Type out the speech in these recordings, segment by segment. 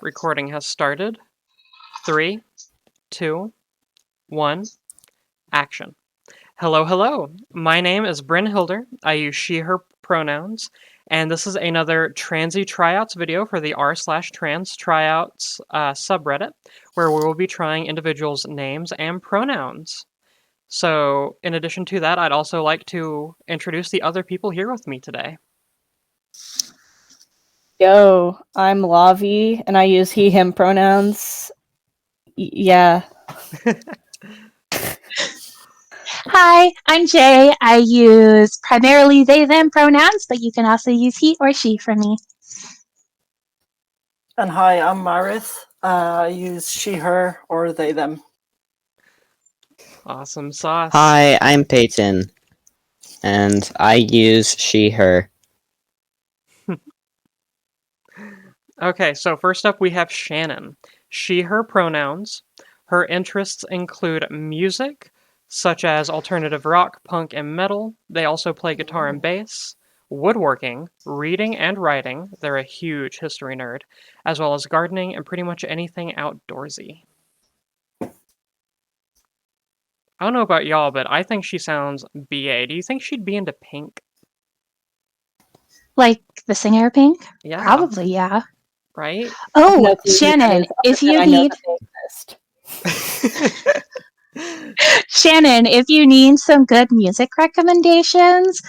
Recording has started. 3, 2, 1, action. Hello, hello. My name is Bryn Hilder. I use she, her pronouns, and this is another Transy Tryouts video for the r/trans tryouts subreddit, where we will be trying individuals' names and pronouns. So, in addition to that, I'd also like to introduce the other people here with me today. Yo, I'm Lavi, and I use he, him pronouns. Yeah. Hi, I'm Jay. I use primarily they, them pronouns, but you can also use he or she for me. And hi, I'm Marith. I use she, her, or they, them. Awesome sauce. Hi, I'm Peyton, and I use she, her. Okay, so first up we have Shannon. She, her pronouns. Her interests include music, such as alternative rock, punk, and metal. They also play guitar and bass, woodworking, reading and writing. They're a huge history nerd, as well as gardening and pretty much anything outdoorsy. I don't know about y'all, but I think she sounds BA. Do you think she'd be into Pink? Like the singer Pink? Yeah. Probably, yeah. Right? Oh, No clue Shannon, who if it is, you other than I know need that they exist. Shannon, if you need some good music recommendations,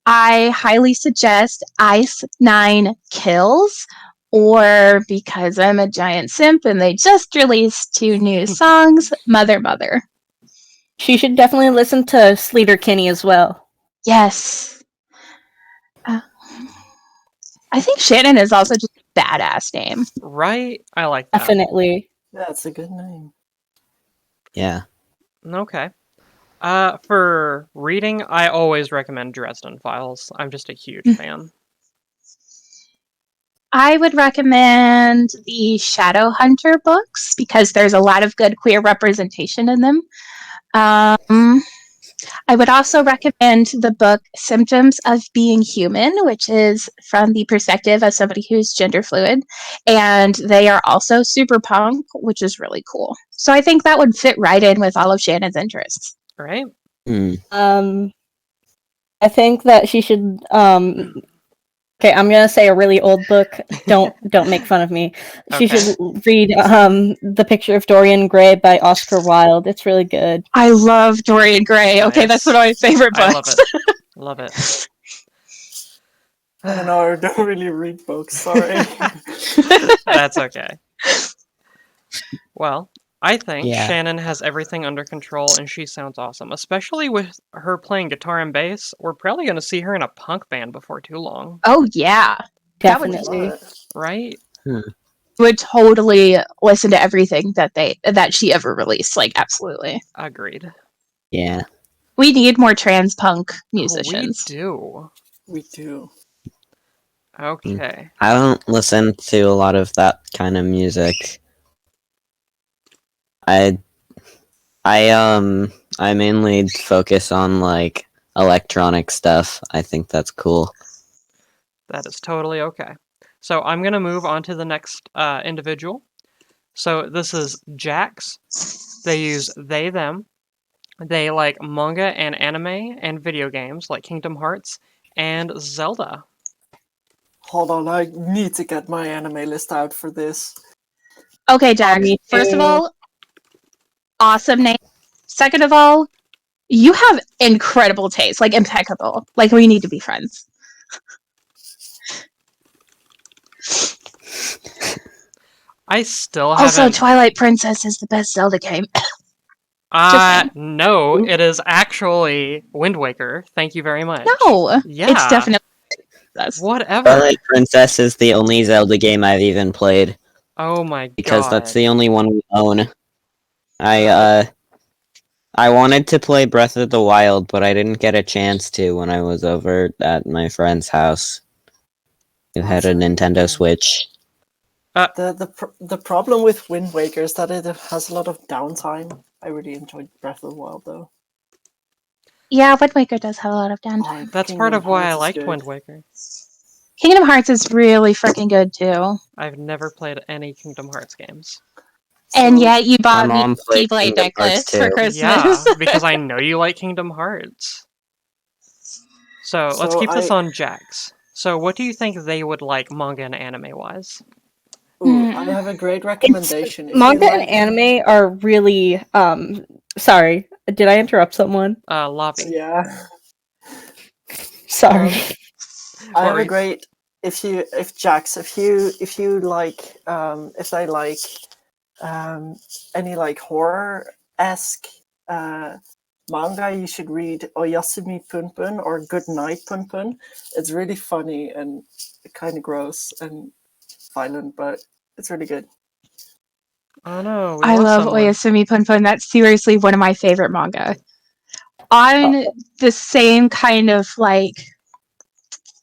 I highly suggest Ice Nine Kills, or because I'm a giant simp and they just released 2 new songs, Mother Mother. She should definitely listen to Sleater Kinney as well. Yes. I think Shannon is also just a badass name. Right? I like that. Definitely. That's a good name. Yeah. Okay. For reading, I always recommend Dresden Files. I'm just a huge fan. I would recommend the Shadowhunter books because there's a lot of good queer representation in them. I would also recommend the book Symptoms of Being Human, which is from the perspective of somebody who's gender fluid. And they are also super punk, which is really cool. So I think that would fit right in with all of Shannon's interests. Right? I think that she should okay, I'm gonna say a really old book. Don't make fun of me. She Okay. should read The Picture of Dorian Gray by Oscar Wilde. It's really good. I love Dorian Gray. Okay, that's one of my favorite I love books. it. Love it. I don't know, I don't really read books, sorry. That's okay. Well, I think Yeah. Shannon has everything under control and she sounds awesome. Especially with her playing guitar and bass. We're probably going to see her in a punk band before too long. Oh, yeah. Definitely. Right? Would totally listen to everything that she ever released. Like, absolutely. Agreed. Yeah. We need more trans punk musicians. We do. We do. Okay. I don't listen to a lot of that kind of music. I mainly focus on like electronic stuff. I think that's cool. That is totally okay. So I'm going to move on to the next individual. So this is Jax. They use they, them. They like manga and anime and video games like Kingdom Hearts and Zelda. Hold on, I need to get my anime list out for this. Okay, Jack. First of all, awesome name. Second of all, you have incredible taste. Like, impeccable. Like, we need to be friends. I still Also, haven't... Twilight Princess is the best Zelda game. No, it is actually Wind Waker. Thank you very much. No, Yeah. it's definitely this. Whatever. Twilight Princess is the only Zelda game I've even played. Oh my god. Because that's the only one we own. I wanted to play Breath of the Wild, but I didn't get a chance to when I was over at my friend's house who had a Nintendo Switch. The problem with Wind Waker is that it has a lot of downtime. I really enjoyed Breath of the Wild, though. Yeah, Wind Waker does have a lot of downtime. That's part of why I liked Wind Waker. Kingdom Hearts is really freaking good too. I've never played any Kingdom Hearts games. And So, yet you My bought me mom a played Keyblade Kingdom Hearts necklace for too. Christmas. Yeah, because I know you like Kingdom Hearts. So let's So keep this I- on Jax. So what do you think they would like manga and anime wise? ooh, I have a great recommendation. If you Manga and like, anime are really sorry, did I interrupt someone? Lavi. yeah, Sorry. I What have were a you- great. If Jax, if you like, if they like, any like horror esque manga, you should read Oyasumi Punpun or Good Night Punpun. It's really funny and kind of gross and violent, but it's really good. Oh no, we I lost love someone. Oyasumi Punpun. That's seriously one of my favorite manga. On the same kind of like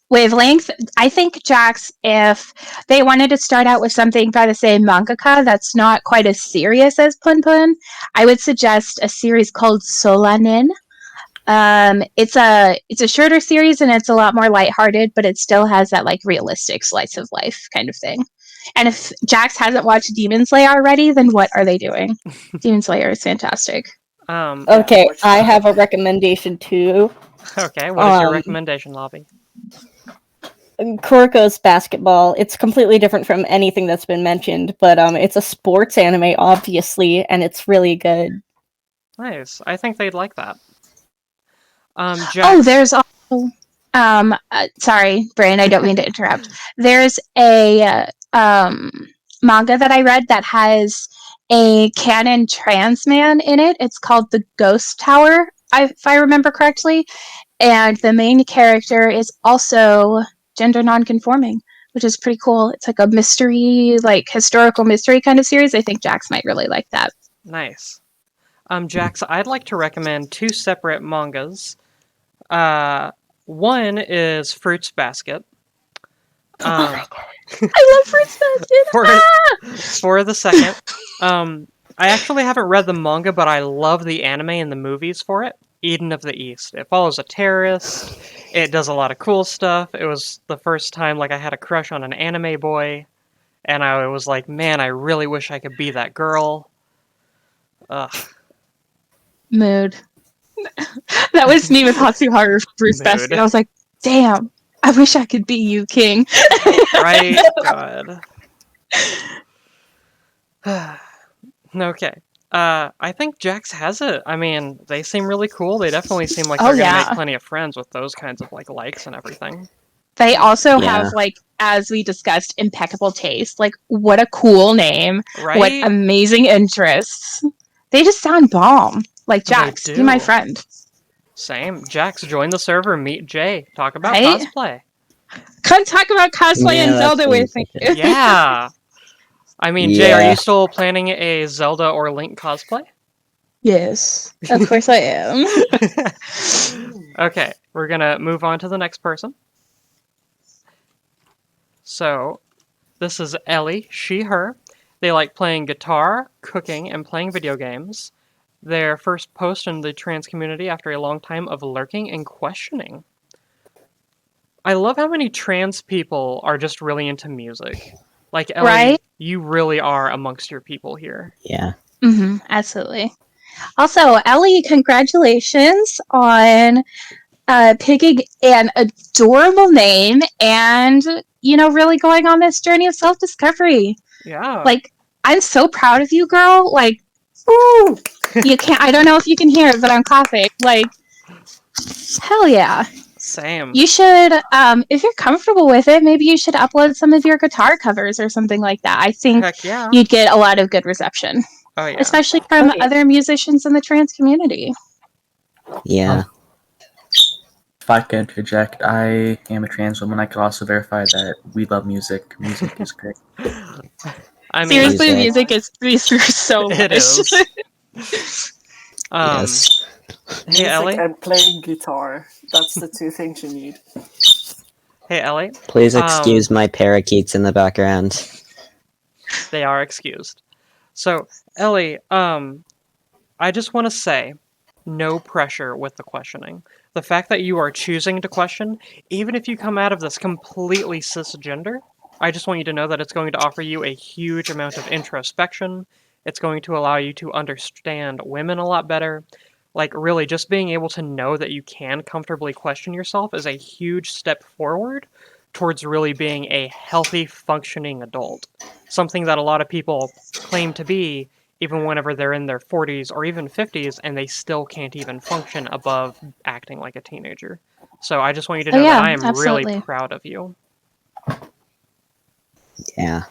wavelength, I think Jax, if they wanted to start out with something by the same mangaka that's not quite as serious as Punpun, I would suggest a series called Solanin. It's a shorter series and it's a lot more lighthearted, but it still has that like realistic slice of life kind of thing. And if Jax hasn't watched Demon Slayer already, then what are they doing? Demon Slayer is fantastic. Okay, I have a recommendation too. Okay, what is your Um, recommendation, Lavi? Kuroko's Basketball. It's completely different from anything that's been mentioned, but it's a sports anime, obviously, and it's really good. Nice. I think they'd like that. Oh, Jax. there's also sorry, Brian, I don't mean to interrupt. There's a manga that I read that has a canon trans man in it. It's called The Ghost Tower, if I remember correctly. And the main character is also gender nonconforming, which is pretty cool. It's like a mystery, like historical mystery kind of series. I think Jax might really like that. Nice. Jax, I'd like to recommend two separate mangas. One is Fruits Basket. I love Fruits Basket. For the second, I actually haven't read the manga, but I love the anime and the movies for it. Eden of the East. It follows a terrorist. It does a lot of cool stuff. It was the first time like I had a crush on an anime boy, and I was like, man, I really wish I could be that girl. Ugh. Mood. That was me with Hatsuharu Fruits Basket. Mood. I was like, damn, I wish I could be you, King. Right? God. Okay. I think Jax has it. I mean, they seem really cool. They definitely seem like Oh, they're gonna yeah. make plenty of friends with those kinds of like likes and everything. They also Yeah. have, like, as we discussed, impeccable taste. Like, what a cool name. Right? What amazing interests. They just sound bomb. Like, They Jax, be my do. friend. Same. Jax, join the server, meet Jay. Talk about Right? cosplay. Come talk about cosplay Yeah, and that Zelda with seems me. like it. Yeah. I mean, Jay, are Yeah. you still planning a Zelda or Link cosplay? Yes, of course I am. Okay, we're gonna move on to the next person. So, this is Ellie, she, her. They like playing guitar, cooking, and playing video games. Their first post in the trans community after a long time of lurking and questioning. I love how many trans people are just really into music. Like, Ellie, Right? you really are amongst your people here. Yeah. Absolutely. Also, Ellie, congratulations on picking an adorable name and, really going on this journey of self discovery. Yeah. Like, I'm so proud of you, girl. Like, ooh, I don't know if you can hear it, but I'm clapping. Like, hell yeah. Same. You should, if you're comfortable with it, maybe you should upload some of your guitar covers or something like that. I think Heck yeah. you'd get a lot of good reception, Oh, yeah. especially from other musicians in the trans community. Yeah. If I could interject, I am a trans woman. I could also verify that we love music. Music is great. I mean, Seriously, Music. music is so it much. is. Yes. Hey, Music Ellie. and playing guitar. That's the two things you need. Hey, Ellie. Please excuse my parakeets in the background. They are excused. So, Ellie, I just want to say, no pressure with the questioning. the fact that you are choosing to question, even if you come out of this completely cisgender, I just want you to know that it's going to offer you a huge amount of introspection. It's going to allow you to understand women a lot better. Like, really, just being able to know that you can comfortably question yourself is a huge step forward towards really being a healthy, functioning adult. Something that a lot of people claim to be, even whenever they're in their 40s or even 50s, and they still can't even function above acting like a teenager. So I just want you to Oh know that yeah, I am really absolutely. proud of you. Yeah.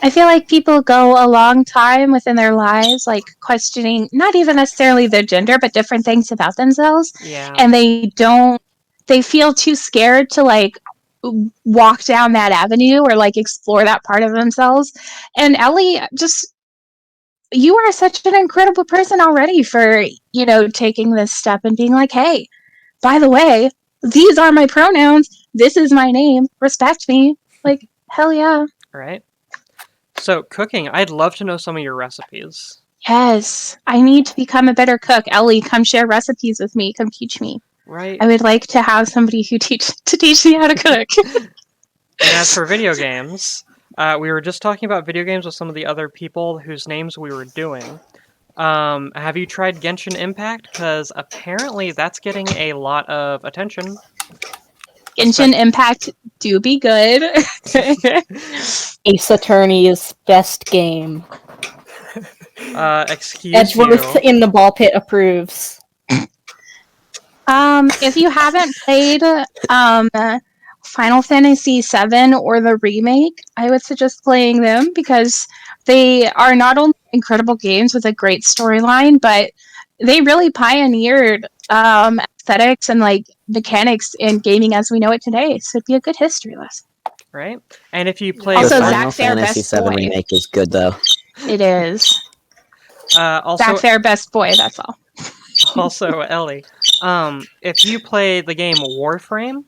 I feel like people go a long time within their lives, like questioning not even necessarily their gender, but different things about themselves. Yeah. And they feel too scared to like walk down that avenue or like explore that part of themselves. And Ellie, you are such an incredible person already for, taking this step and being like, hey, by the way, these are my pronouns. This is my name. Respect me. Like, hell yeah. Right? So, cooking, I'd love to know some of your recipes. Yes, I need to become a better cook. Ellie, come share recipes with me. Come teach me. Right? I would like to have somebody who teach me how to cook. And as for video games, we were just talking about video games with some of the other people whose names we were doing. Have you tried Genshin Impact? Because apparently that's getting a lot of attention. Genshin Impact do be good. Ace Attorney's best game. Excuse Edgeworth you. in the ball pit approves. If you haven't played Final Fantasy VII or the remake, I would suggest playing them because they are not only incredible games with a great storyline, but they really pioneered aesthetics and like mechanics in gaming as we know it today. So it'd be a good history lesson. Right? And if you play Also, The Zack Final Fair, Fantasy best VII boy. remake is good though. It is. also, Zack Fair, best boy. That's all. also, Ellie, if you play the game Warframe,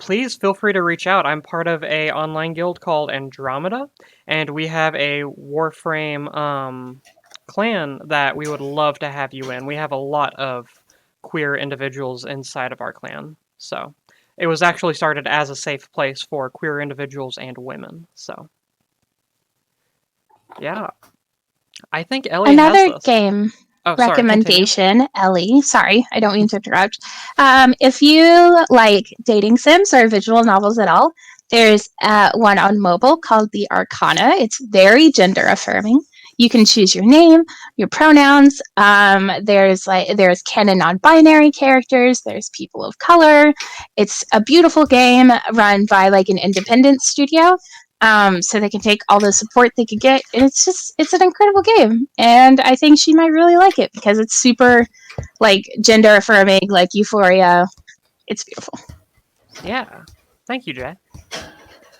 please feel free to reach out. I'm part of a online guild called Andromeda, and we have a Warframe clan that we would love to have you in. We have a lot of queer individuals inside of our clan, so it was actually started as a safe place for queer individuals and women. So, yeah, I think Ellie has Another this. game Oh, sorry, continue. recommendation, Ellie. Sorry, I don't mean to interrupt. If you like dating sims or visual novels at all, there's one on mobile called The Arcana. It's very gender affirming. You can choose your name, your pronouns. There's canon non-binary characters. There's people of color. It's a beautiful game run by like an independent studio. So they can take all the support they could get. And it's an incredible game. And I think she might really like it because it's super like gender affirming, like Euphoria. It's beautiful. Yeah. Thank you, Jay.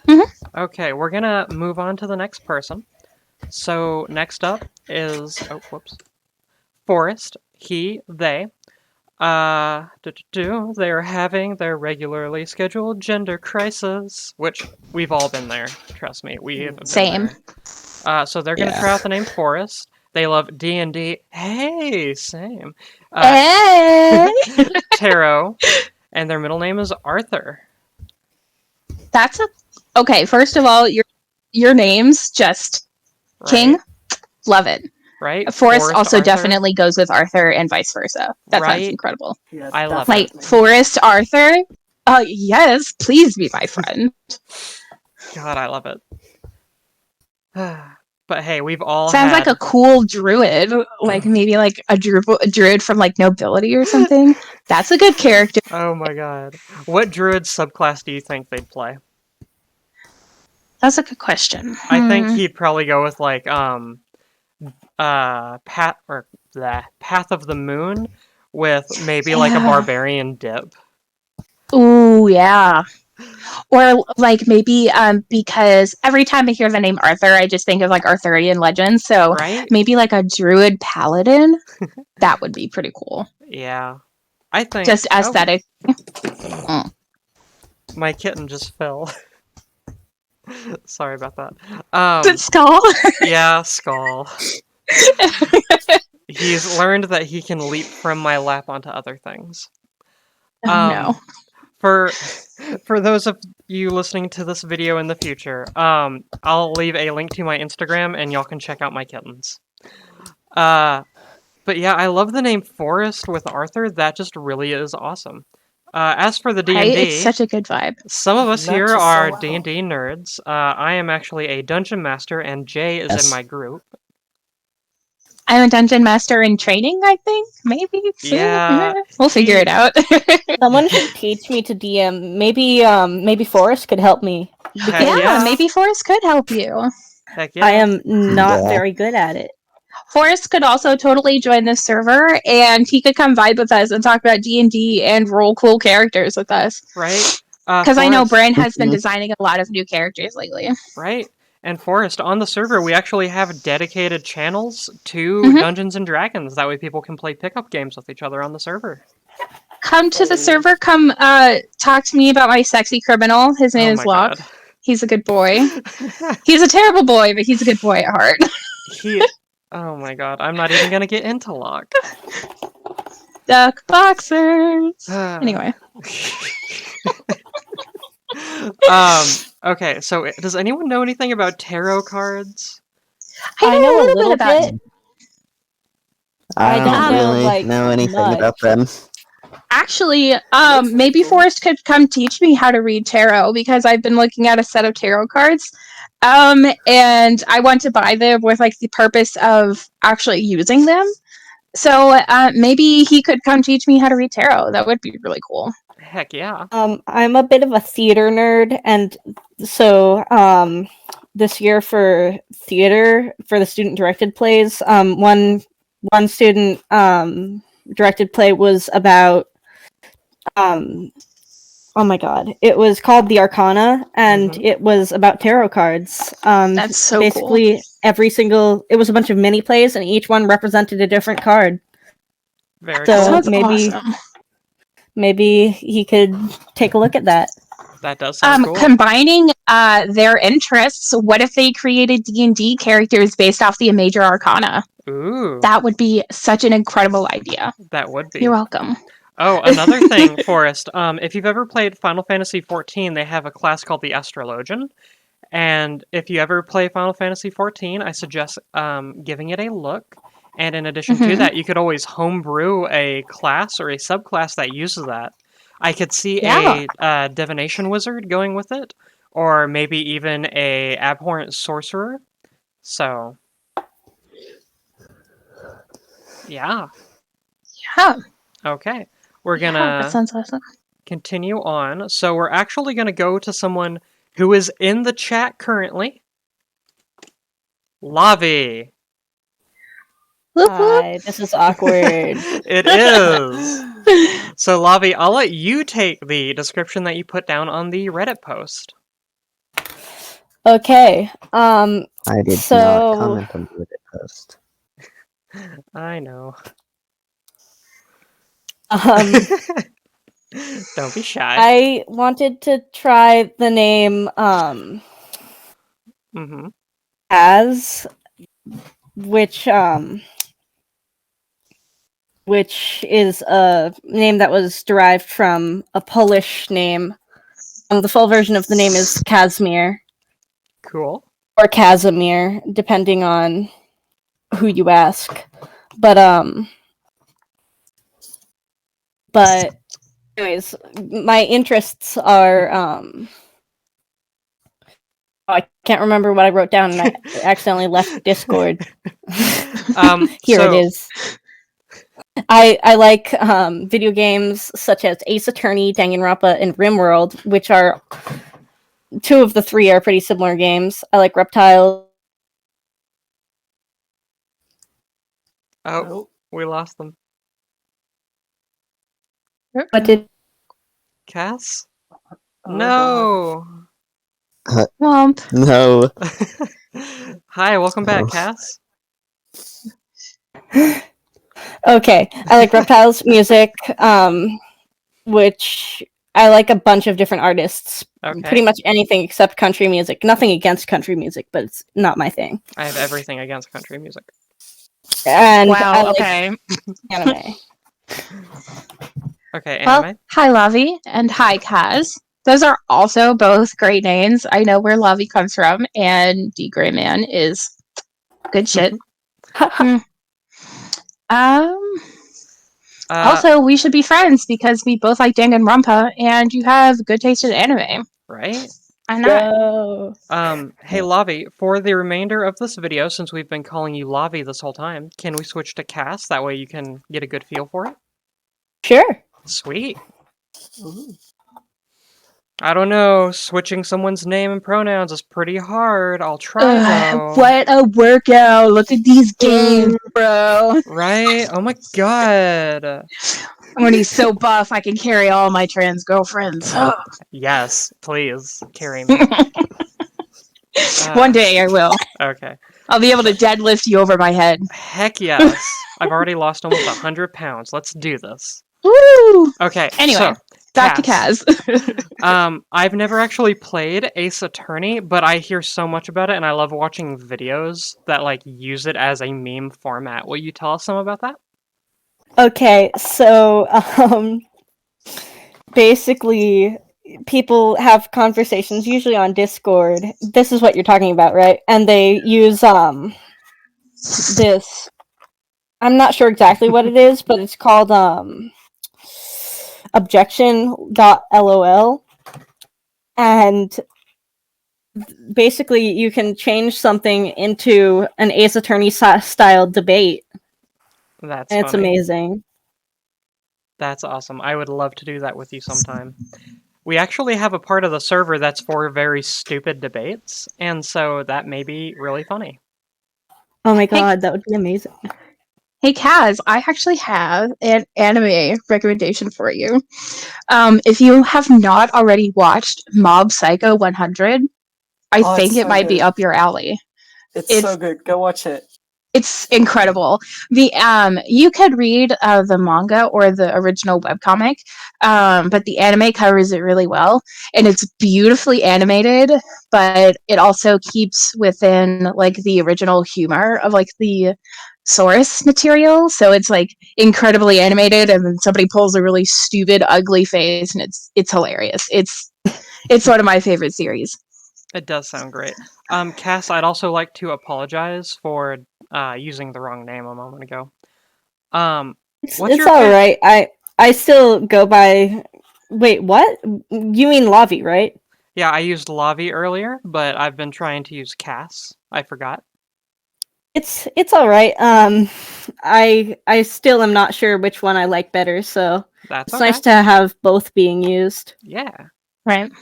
Mhm. Okay, we're gonna move on to the next person. So next up is Forrest. He, they. They are having their regularly scheduled gender crisis, which we've all been there. Trust me, we have been Same. there. So they're gonna Yeah. try out the name Forrest. They love D&D. Hey, same. Hey! Tarot, and their middle name is Arthur. That's okay. First of all, your names just Right? King. Love it. Right? Forrest also Arthur. definitely goes with Arthur and vice versa. That sounds Right? incredible. Yeah, I love Like definitely. Forrest Arthur. Yes, please be my friend. God, I love it. But hey, we've all Sounds had... like a cool druid, like maybe like a druid from like nobility or something. That's a good character. Oh my god. What druid subclass do you think they'd play? That's a good question. I think he'd probably go with like Path or the Path of the Moon with maybe like a Yeah. barbarian dip. Ooh, yeah. Or like maybe because every time I hear the name Arthur, I just think of like Arthurian legends. So Right? maybe like a druid paladin. That would be pretty cool. Yeah. I think Just aesthetic. my kitten just fell. Sorry about that. Skull. Yeah, skull. He's learned that he can leap from my lap onto other things. Oh no. For those of you listening to this video in the future, I'll leave a link to my Instagram and y'all can check out my kittens. But yeah, I love the name Forest with Arthur. That just really is awesome. As for the Right? D&D, It's such a good vibe. some of us here Matches so are well. D&D nerds. I am actually a dungeon master, and Jay is Yes. in my group. I'm a dungeon master in training, I think. Maybe. Soon. Yeah, We'll figure it out. Someone should teach me to DM. Maybe Forrest could help me. Heck Because yeah. Maybe Forrest could help you. Heck yeah. I am not Yeah. very good at it. Forrest could also totally join this server, and he could come vibe with us and talk about D&D and roll cool characters with us. Right? Because I know Forrest, Brian has been Mhm. designing a lot of new characters lately. right? And Forrest, on the server, we actually have dedicated channels to Mhm. Dungeons and Dragons. That way people can play pickup games with each other on the server. Come to the Oh. server. Come talk to me about my sexy criminal. His name Oh is my Locke. god. He's a good boy. He's a terrible boy, but he's a good boy at heart. Oh my god, I'm not even gonna get into Locke. Duck boxers. Anyway. Okay, so does anyone know anything about tarot cards? I know a little bit about bit. I I don't don't know, really like, know anything much. about them. Actually, That's maybe cool. Forrest could come teach me how to read tarot because I've been looking at a set of tarot cards. And I want to buy them with like the purpose of actually using them. So maybe he could come teach me how to read tarot. That would be really cool. Heck yeah. I'm a bit of a theater nerd, and so this year for theater for the student directed plays, one student directed play was about oh my god, it was called The Arcana, and Mhm. it was about tarot cards. That's so basically it was a bunch of mini plays, and each one represented a different card. Very So cool. Sounds maybe awesome. maybe he could take a look at that. That does sound cool. Combining their interests, what if they created D&D characters based off the major arcana? Ooh, That would be such an incredible idea. that would be. You're welcome. Oh, another thing, Forrest. If you've ever played Final Fantasy XIV, they have a class called the Astrologian. And if you ever play Final Fantasy XIV, I suggest giving it a look. And in addition to Mhm. that, you could always homebrew a class or a subclass that uses that. I could see Yeah. a divination wizard going with it, or maybe even a abhorrent sorcerer. So, yeah. Yeah. Okay. We're Yeah, gonna that sounds awesome. continue on. So we're actually going to go to someone who is in the chat currently. Lavi. Whoop, whoop. Hi, this is awkward. It is. So Lavi, I'll let you take the description that you put down on the Reddit post. Okay. I did So- not comment on the Reddit post. I know. Don't be shy. I wanted to try the name Mm-hmm. as which is a name that was derived from a Polish name. The full version of the name is Kazimir Cool. or Casimir, depending on who you ask. But anyways, my interests are I can't remember what I wrote down, and I accidentally left Discord. Here So- it is. I like video games such as Ace Attorney, Danganronpa, and RimWorld, which are two of the three are pretty similar games. I like Reptile. Oh, we lost them. What did Cass? Oh, No. Womp. No. Hi, welcome back, Oh. Cass. Okay, I like Reptile's music, which I like a bunch of different artists. Okay. Pretty much anything except country music. Nothing against country music, but it's not my thing. I have everything against country music. And I Wow. like Okay. anime. Okay, Well, anime. hi Lavi and hi Kaz. Those are also both great names. I know where Lavi comes from, and D Gray Man is good shit. Hmm. Um. Also, we should be friends because we both like Danganronpa, and you have good taste in anime. Right? Why not? Yo. Hey Lavi, for the remainder of this video, since we've been calling you Lavi this whole time, can we switch to Cass? That way you can get a good feel for it? Sure. Sweet. Ooh. I don't know, switching someone's name and pronouns is pretty hard. I'll try though. What a workout! Look at these games, bro. Right? Oh my god. When he's so buff, I can carry all my trans girlfriends. Yes, please, carry me. One day I will. Okay. I'll be able to deadlift you over my head. Heck yes. I've already lost almost 100 pounds. Let's do this. Woo! Okay, Anyway, so back to Cass. Kaz. I've never actually played Ace Attorney, but I hear so much about it, and I love watching videos that like use it as a meme format. Will you tell us some about that? Okay, so basically people have conversations usually on Discord. This is what you're talking about, right? And they use this, I'm not sure exactly what it is, but it's called objection.lol, and basically you can change something into an Ace Attorney style debate. That's And it's funny. amazing. That's awesome. I would love to do that with you sometime. We actually have a part of the server that's for very stupid debates, and so that may be really funny. Oh my god, that would be amazing. Hey Kaz, I actually have an anime recommendation for you. If you have not already watched Mob Psycho 100, I Oh, think it's it so might be good. up your alley. It's so good. Go watch it. It's incredible. The you could read the manga or the original webcomic, but the anime covers it really well, and it's beautifully animated. But it also keeps within like the original humor of like the source material. So it's like incredibly animated, and then somebody pulls a really stupid, ugly face, and it's hilarious. It's one of my favorite series. It does sound great. Cass, I'd also like to apologize for using the wrong name a moment ago. What's It's your all right. I still go by. Wait, what? You mean Lavi, right? Yeah, I used Lavi earlier, but I've been trying to use Cass. I forgot. It's all right. I still am not sure which one I like better, so That's it's okay. nice to have both being used. Yeah. Right.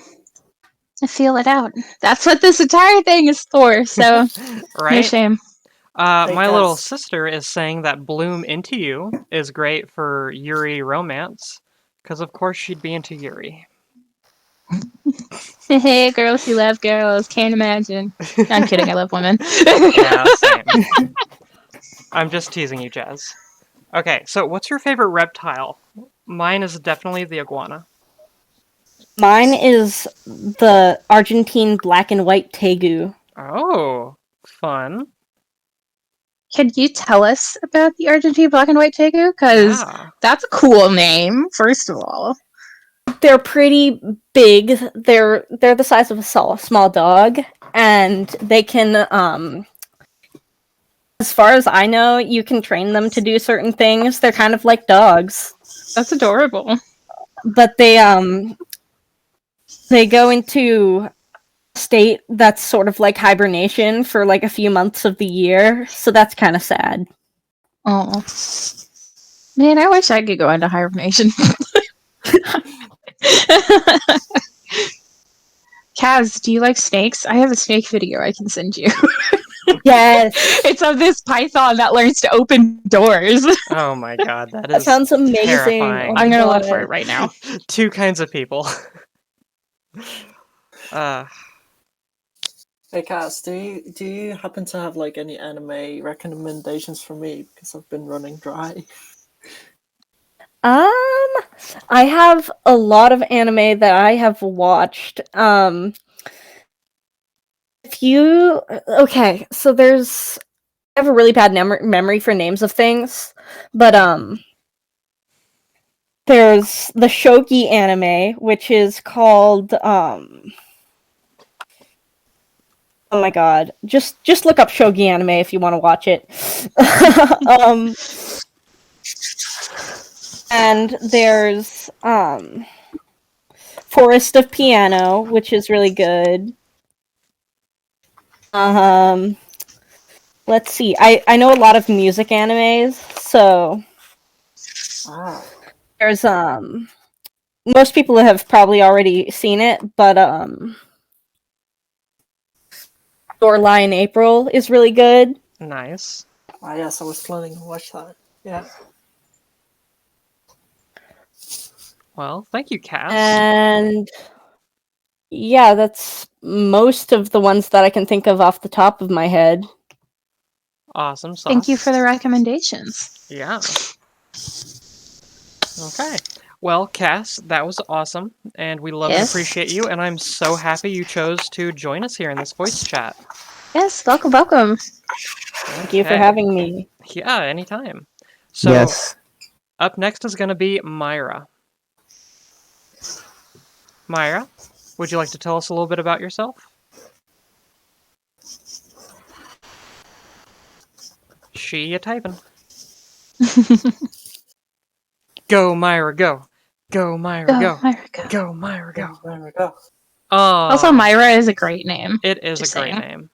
To feel it out. That's what this entire thing is for. So no Right? shame. My little Cass. sister is saying that Bloom Into You is great for Yuri romance, because of course she'd be into Yuri. Hey, girls who love girls. Can't imagine. I'm kidding. I love women. Yeah, same. I'm just teasing you, Jazz. Okay, so what's your favorite reptile? Mine is definitely the iguana. Mine is the Argentine black and white tegu. Oh, fun. Can you tell us about the Argentine black and white tegu? Because Yeah. that's a cool name, first of all. They're pretty big. They're the size of a small dog, and they can as far as I know, you can train them to do certain things. They're kind of like dogs, That's adorable. but they go into a state that's sort of like hibernation for like a few months of the year, so that's kind of sad. Oh. Man, I wish I could go into hibernation. Kaz, do you like snakes? I have a snake video I can send you. Yes, It's of this python that learns to open doors. Oh my god, that that is sounds amazing. terrifying. Oh my I'm gonna look God. for it right now. Two kinds of people. uh, Hey Cass, do you happen to have like any anime recommendations for me? Because I've been running dry. I have a lot of anime that I have watched. If you okay, so there's I have a really bad memory for names of things, but there's the shogi anime, which is called oh my god, just look up shogi anime if you want to watch it. And there's Forest of Piano, which is really good. Let's see. I know a lot of music animes, so there's most people have probably already seen it, but Shoreline April is really good. Nice. Yes, I was planning to watch that. Yeah. Well, thank you, Cass. And yeah, that's most of the ones that I can think of off the top of my head. Awesome sauce. Thank you for the recommendations. Yeah. Okay. Well, Cass, that was awesome, and we love and Yes. appreciate you, and I'm so happy you chose to join us here in this voice chat. Yes, welcome, welcome. Thank you for Okay. having me. Yeah, anytime. So, Yes. up next is going to be Myra. Myra, would you like to tell us a little bit about yourself? She ya typing. Go, Myra, go. Go, Myra, go. Myra, go. Go, Myra, go. There we go. Oh, Also, Myra is a great name. it is Just a great saying. name.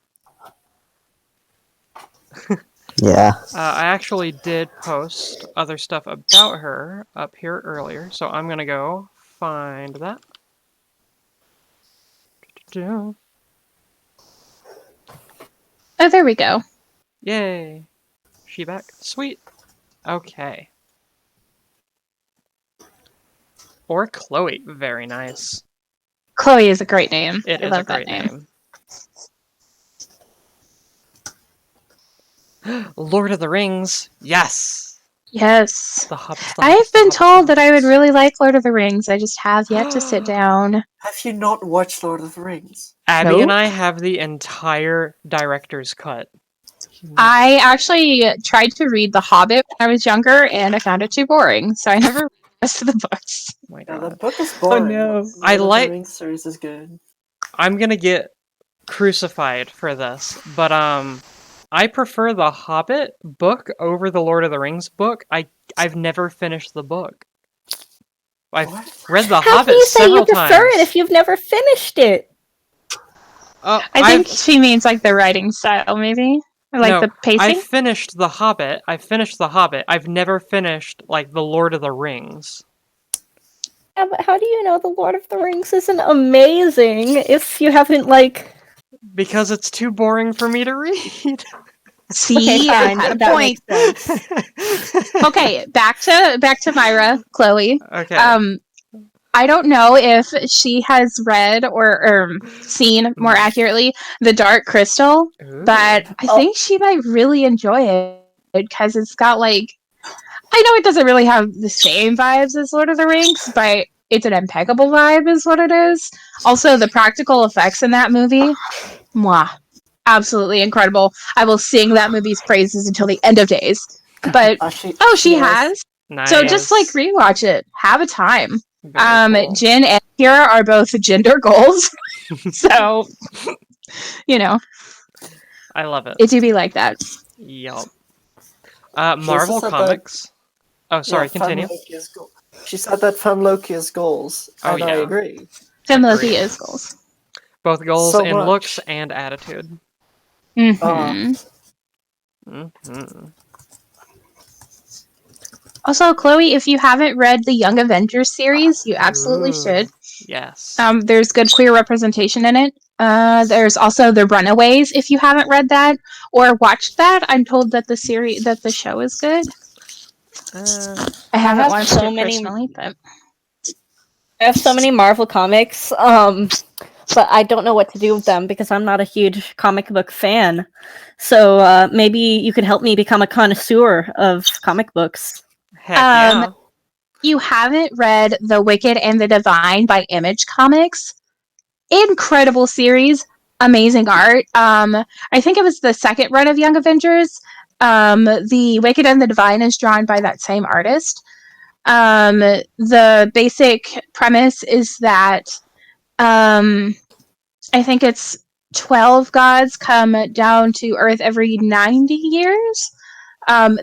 Yeah. I actually did post other stuff about her up here earlier, so I'm gonna go find that. Oh, there we go. Yay! She back. Sweet. Okay. Or Chloe. Very nice. Chloe is a great name. It I is love a great that name. Lord of the Rings. Yes. Yes. The Hobbits. I have been told that I would really like Lord of the Rings. I just have yet to sit down. Have you not watched Lord of the Rings? Abby Nope. and I have the entire director's cut. I actually tried to read The Hobbit when I was younger, and I found it too boring, so I never read the rest of the books. Oh my Yeah, the God. book is boring. no. Lord I of like- the Rings series is good. I'm gonna get crucified for this, but I prefer the Hobbit book over the Lord of the Rings book. I've never finished the book. I've What? read the How Hobbit can you say you several prefer times. it if you've never finished it? I think she means like the writing style, maybe? Or like No, the pacing? I finished the Hobbit. I've never finished like the Lord of the Rings. Yeah, but how do you know the Lord of the Rings isn't amazing if you haven't like? Because it's too boring for me to read. See, Okay, I fine. had a That point. makes sense. Okay, back to Myra, Chloe. Okay. I don't know if she has read or seen, more accurately, The Dark Crystal, Ooh. but I think she might really enjoy it because it's got like, I know it doesn't really have the same vibes as Lord of the Rings, but it's an impeccable vibe is what it is. Also, the practical effects in that movie, mwah, absolutely incredible. I will sing that movie's praises until the end of days. But she has. Nice. So just like rewatch it, have a time. Very cool. Jin and Kira are both gender goals, so you know I love it. it do be like that. Yup. Marvel said that- Comics. Oh, sorry. Yeah, Continue. She said that Femloki is goals, Oh, and I yeah. agree. Femloki is goals. Both goals So in much. looks and attitude. Mm-hmm. Mm-hmm. Also, Chloe, if you haven't read the Young Avengers series, you absolutely Ooh, should. Yes. There's good queer representation in it. There's also The Runaways. If you haven't read that or watched that, I'm told that the show is good. I haven't have watched so it many- personally, but I have so many Marvel comics, but I don't know what to do with them because I'm not a huge comic book fan. So maybe you could help me become a connoisseur of comic books. Heck yeah. you haven't read The Wicked and the Divine by Image Comics. Incredible series. amazing art. I think it was the second run of Young Avengers. The Wicked and the Divine is drawn by that same artist. The basic premise is that I think it's 12 gods come down to Earth every 90 years.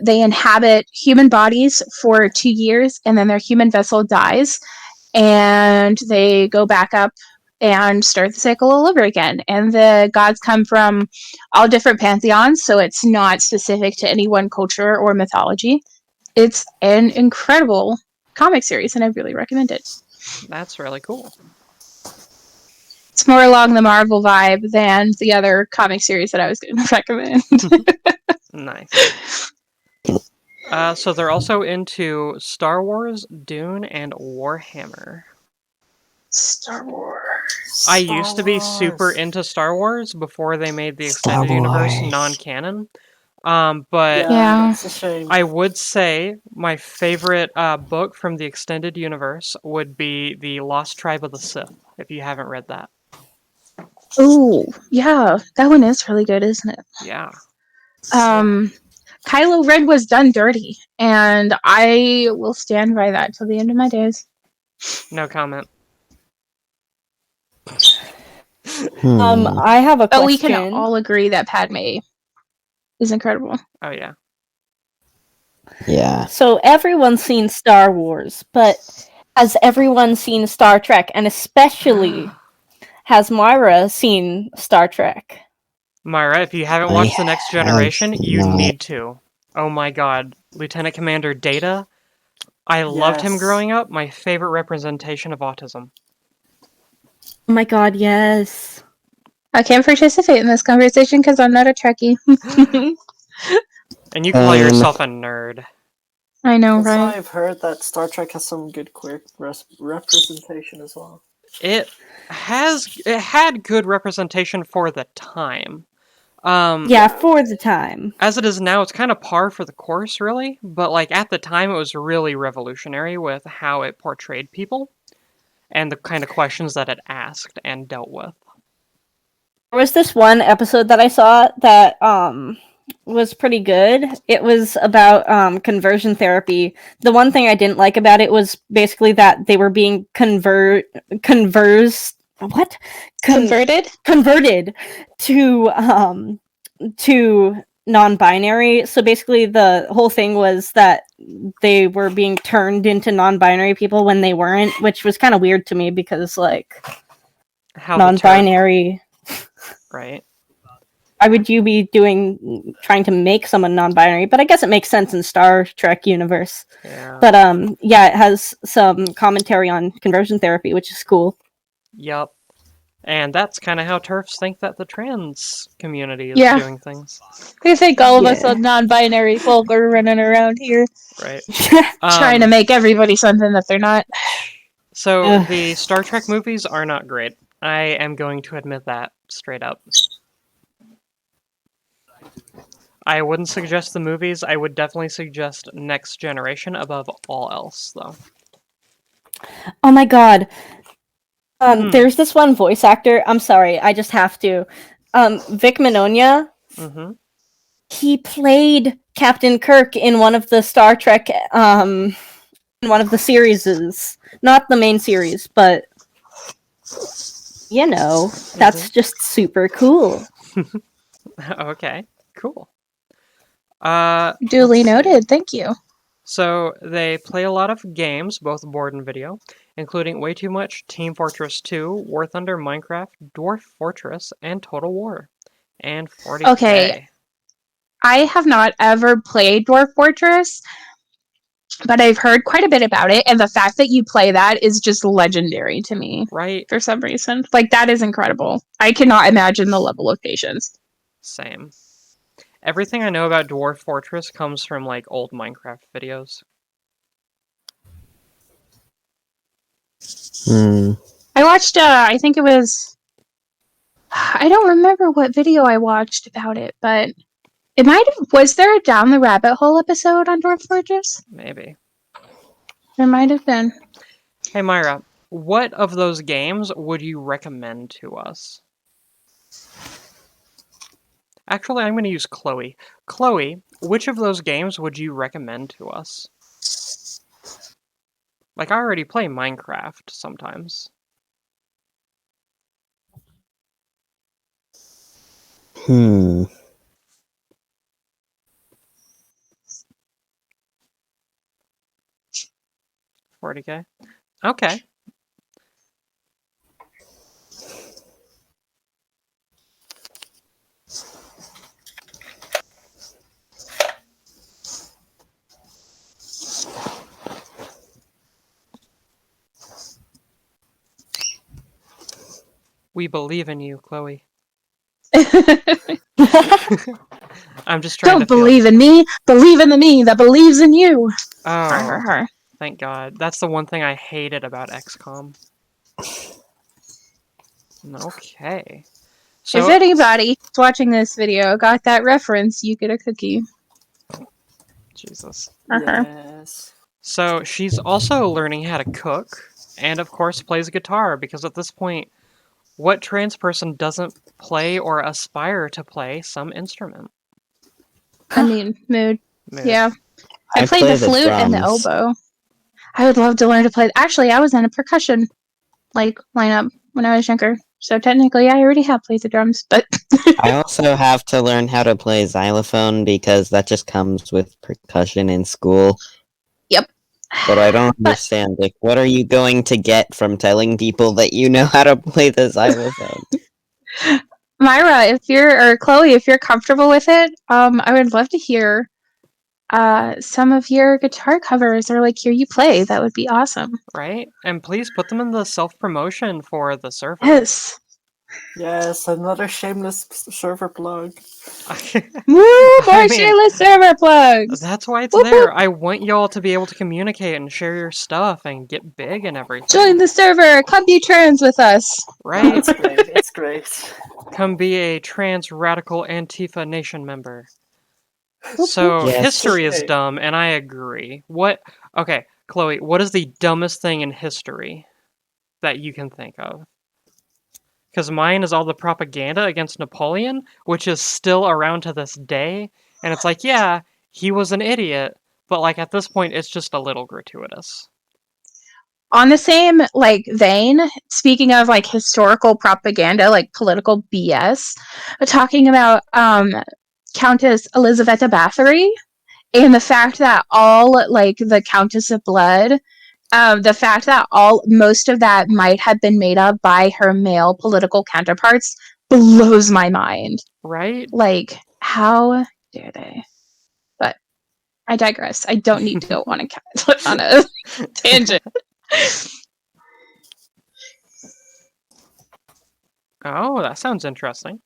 They inhabit human bodies for 2 years, and then their human vessel dies, and they go back up and start the cycle all over again. And the gods come from all different pantheons, so it's not specific to any one culture or mythology. It's an incredible comic series, and I really recommend it. That's really cool. It's more along the Marvel vibe than the other comic series that I was going to recommend. Nice. So they're also into Star Wars, Dune, and Warhammer. Star Wars. I used to be super Wars. into Star Wars before they made the Star extended universe Wars. non-canon. But Yeah. That's a shame. I would say my favorite book from the extended universe would be The Lost Tribe of the Sith, if you haven't read that. Oh, yeah. That one is really good, isn't it? Yeah. Kylo Ren was done dirty, and I will stand by that till the end of my days. No comment. I have a question. But we can all agree that Padme is incredible. Oh, yeah. Yeah. So everyone's seen Star Wars, but has everyone seen Star Trek? And especially, has Myra seen Star Trek? Myra, if you haven't I watched The Next Generation, you not. need to. Oh my god. Lieutenant Commander Data. I loved him Yes. growing up. My favorite representation of autism. Oh my god, yes. I can't participate in this conversation because I'm not a Trekkie. And you call yourself a nerd. I know, Also, right? I've heard that Star Trek has some good queer representation as well. It had good representation for the time. Yeah, for the time. As it is now, it's kind of par for the course, really. But like at the time, it was really revolutionary with how it portrayed people and the kind of questions that it asked and dealt with. There was this one episode that I saw that was pretty good. It was about conversion therapy. The one thing I didn't like about it was basically that they were being converted to non-binary. So basically the whole thing was that they were being turned into non-binary people when they weren't, which was kind of weird to me because like How non-binary, right? why would you be trying to make someone non-binary? But I guess it makes sense in Star Trek universe. Yeah. But yeah, it has some commentary on conversion therapy, which is cool. Yup. And that's kind of how TERFs think that the trans community is Yeah. doing things. They think all of us Yeah. are non-binary folk are running around here Right. trying to make everybody something that they're not. So Ugh. the Star Trek movies are not great. I am going to admit that straight up. I wouldn't suggest the movies. I would definitely suggest Next Generation above all else, though. Oh my god. There's this one voice actor. I'm sorry, I just have to. Vic Mignogna. Mm-hmm. He played Captain Kirk in one of the Star Trek, in one of the series. Not the main series, but you know, that's just super cool. Okay, cool. Duly noted. Thank you. So they play a lot of games, both board and video, including Way Too Much, Team Fortress 2, War Thunder, Minecraft, Dwarf Fortress, and Total War. And 40K. Okay. I have not ever played Dwarf Fortress, but I've heard quite a bit about it, and the fact that you play that is just legendary to me. Right? For some reason. Like, that is incredible. I cannot imagine the level of patience. Same. Everything I know about Dwarf Fortress comes from, like, old Minecraft videos. I watched, I think it was... I don't remember what video I watched about it, but it might have... Was there a Down the Rabbit Hole episode on Dwarf Fortress? Maybe. There might have been. Hey, Myra, what of those games would you recommend to us? Actually, I'm going to use Chloe. Chloe, which of those games would you recommend to us? Like, I already play Minecraft sometimes. Hmm. 40K? Okay. We believe in you, Chloe. I'm just trying to Don't believe in me. Believe in the me that believes in you. Oh, thank God. That's the one thing I hated about XCOM. Okay. If So, anybody watching this video got that reference, you get a cookie. Jesus. Yes. So, she's also learning how to cook, and of course plays guitar, because at this point, what trans person doesn't play or aspire to play some instrument? I mean, mood. Mood. Yeah. I I played play the the flute and the drums. oboe. I would love to learn to play. Actually, I was in a percussion lineup when I was younger. So technically, I already have played the drums, but I also have to learn how to play xylophone because that just comes with percussion in school. yep. But I don't But understand. Like, what are you going to get from telling people that you know how to play the xylophone? Myra, or Chloe, if you're comfortable with it, I would love to hear some of your guitar covers or like hear you play. That would be awesome. Right? And please put them in the self-promotion for the server. Yes. Yes, another shameless server plug. Woo! I More mean, shameless server plugs. that's why it's Whoop, there. whoop. I want y'all to be able to communicate and share your stuff and get big and everything. Join the server. Come be trans with us. Right? It's great. It's great. Come be a trans radical Antifa Nation member. Whoop, So, Yes. history is Okay. dumb, and I agree. Okay, Chloe, what is the dumbest thing in history that you can think of? Because mine is all the propaganda against Napoleon, which is still around to this day. And it's like, yeah, he was an idiot, but like at this point, it's just a little gratuitous. On the same vein, speaking of historical propaganda, political BS, talking about Countess Elizabetta Bathory and the fact that all the Countess of Blood, the fact that most of that might have been made up by her male political counterparts blows my mind. Right? How dare they? But I digress. I don't need to go on a tangent. Oh, that sounds interesting.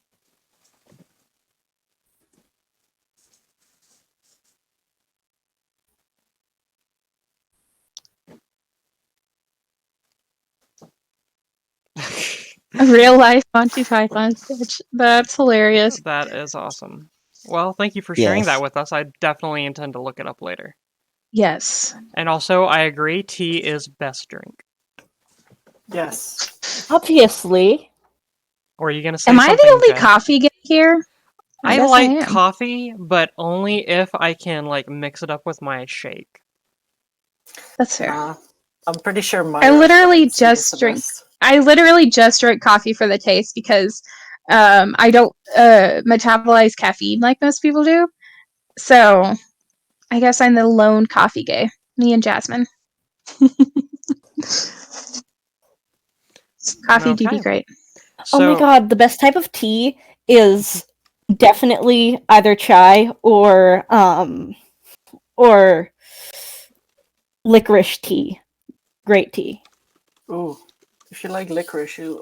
A real life Monty Python sketch. That's hilarious. That is awesome. Well, thank you for sharing that Yes. with us. I definitely intend to look it up later. Yes. And also, I agree, tea is best drink. Yes. Obviously. Or are you going to say Am I something, the only Jen? coffee geek here? I guess like am. coffee, but only if I can mix it up with my shake. That's fair. I'm pretty sure I literally is the best. I literally just drink coffee for the taste because I don't metabolize caffeine like most people do. So I guess I'm the lone coffee gay. Me and Jasmine. Coffee do be Okay. great. Oh my So, god, the best type of tea is definitely either chai or licorice tea. Great tea. Ooh, if you like licorice, you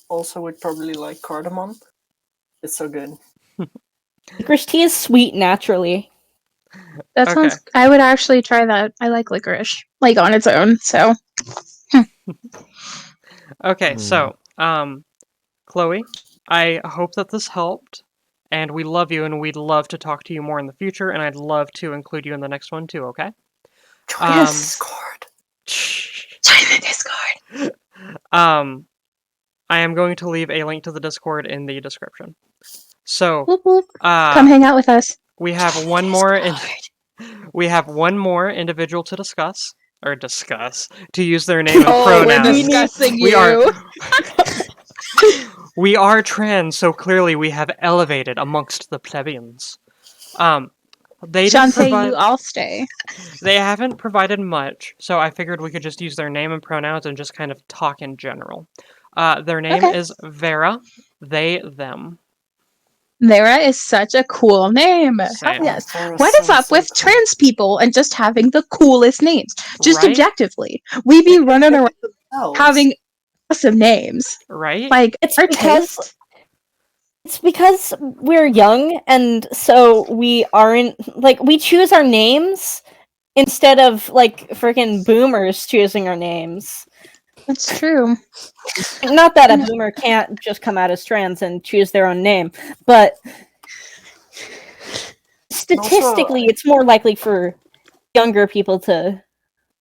also would probably like cardamom. It's so good. Licorice tea is sweet naturally. That okay. sounds. I would actually try that. I like licorice, on its own. So Okay, so, Chloe, I hope that this helped, and we love you, and we'd love to talk to you more in the future, and I'd love to include you in the next one too, okay? Join the Discord. join the Discord. Um, I am going to leave a link to the Discord in the description. So, Whoop, whoop. Come hang out with us. we have one more individual to discuss to use their name and Oh, we're pronouns. discussing We you. are we are trans, so clearly we have elevated amongst the plebeians. They didn't Shantae, provide. you all stay. They haven't provided much, so I figured we could just use their name and pronouns and just kind of talk in general. Their name Okay. is Vera. They them. Vera is such a cool name. Same. Hell yes. Vera What is sounds up so with cool. trans people and just having the coolest names? Just Right? objectively. We be running around Elves. having awesome names. Right? Like, It's our because- taste. It's because we're young, and so we aren't like we choose our names instead of like freaking boomers choosing our names. That's true. Not that a boomer can't just come out as trans and choose their own name, but statistically, it's more likely for younger people to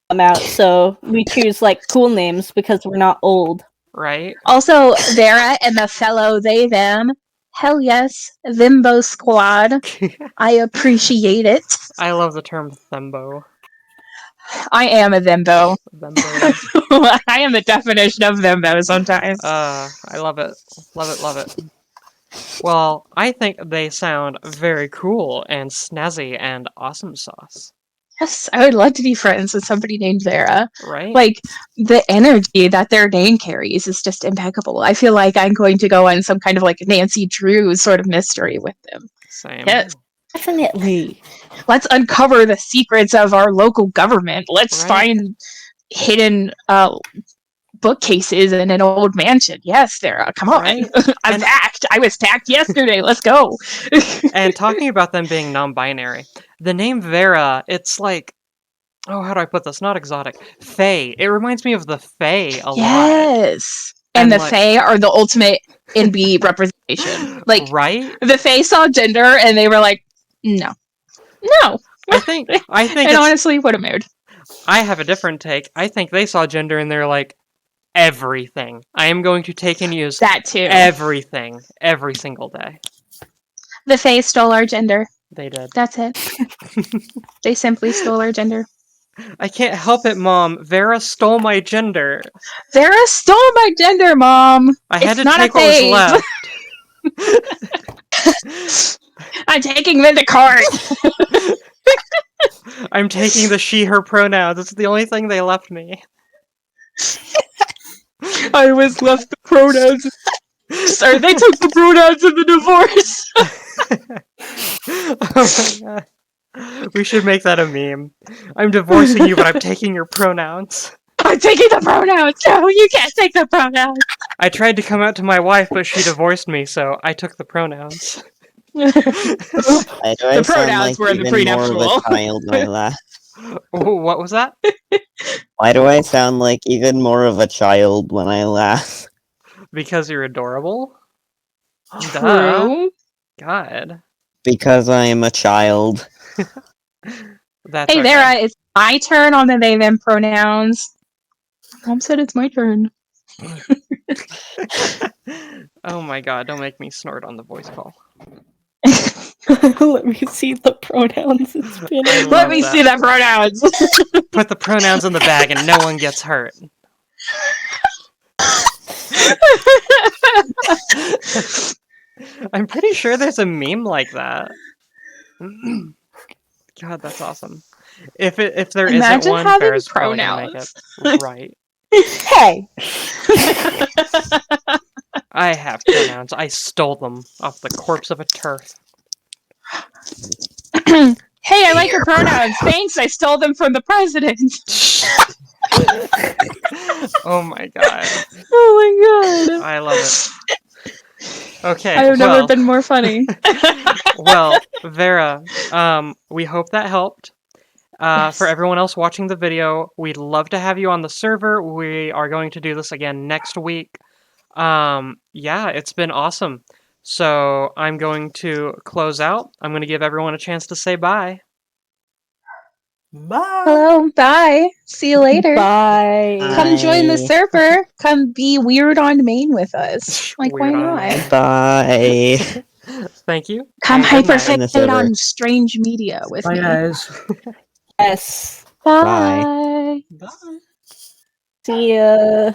come out. So we choose like cool names because we're not old. Right? Also, Vera and the fellow they them. Hell yes. Thimbo squad. I appreciate it. I love the term thembo. I am a thimbo. Thembo. I am the definition of thimbo sometimes. I love it. Love it, love it. Well, I think they sound very cool and snazzy and awesome sauce. Yes, I would love to be friends with somebody named Vera. Right? Like, the energy that their name carries is just impeccable. I feel like I'm going to go on some kind of like Nancy Drew sort of mystery with them. Same. Yes. Definitely. Let's uncover the secrets of our local government. Let's Right. find hidden bookcases in an old mansion. Yes, Vera, come on. Right. I'm And- packed. I was packed yesterday. Let's go. And talking about them being non-binary, the name Vera, it's like, oh, how do I put this? Not exotic. Fae. It reminds me of the Fae a lot. Yes. And And, the like- Fae are the ultimate NB representation. Like, right? the Fae saw gender and they were like, no. No. I think And it's, honestly, would have married. I have a different take. I think they saw gender and they're like, everything. I am going to take and use That too. everything every single day. The Fae stole our gender. They did. That's it. They simply stole our gender. I can't help it, Mom. Vera stole my gender. Vera stole my gender, Mom. I had It's to not take a what was phase. left. I'm taking them to court. I'm taking the she/her pronouns. It's the only thing they left me. I was left the pronouns. Sorry, they took the pronouns in the divorce. Oh my god. We should make that a meme. I'm divorcing you, but I'm taking your pronouns. I'm taking the pronouns. No, you can't take the pronouns. I tried to come out to my wife, but she divorced me, so I took the pronouns. Why do I The sound pronouns like were the even more of prenuptial. a child when I laugh? What was that? Why do I sound like even more of a child when I laugh? Because you're adorable? Duh. True. God. Because I am a child. That's Hey, okay. Vera, it's my turn on the they them pronouns. Mom said it's my turn. Oh my god, don't make me snort on the voice call. Let me see the pronouns. It's been I Let love me that. see the pronouns. Put the pronouns in the bag and no one gets hurt. I'm pretty sure there's a meme like that. God, that's awesome. If there Imagine isn't one, having Farrah's probably gonna make it. Right. Hey, I have pronouns. I stole them off the corpse of a turf. Hey, I like your pronouns. Thanks, I stole them from the president. Oh my god. Oh my god. I love it. Okay, I have well, never been more funny. well, Vera, we hope that helped. Yes. For everyone else watching the video, we'd love to have you on the server. We are going to do this again next week. Yeah, it's been awesome. So I'm going to close out. I'm going to give everyone a chance to say bye. Bye. Hello, bye. See you later. Bye. Come join the Bye. server. Come be weird on Maine with us. Like, why Weird on not? Maine. Bye. Thank you. Come and good night. In the hyperfixate server. on strange media with Bye, me. guys. Yes. Bye. Bye. See ya.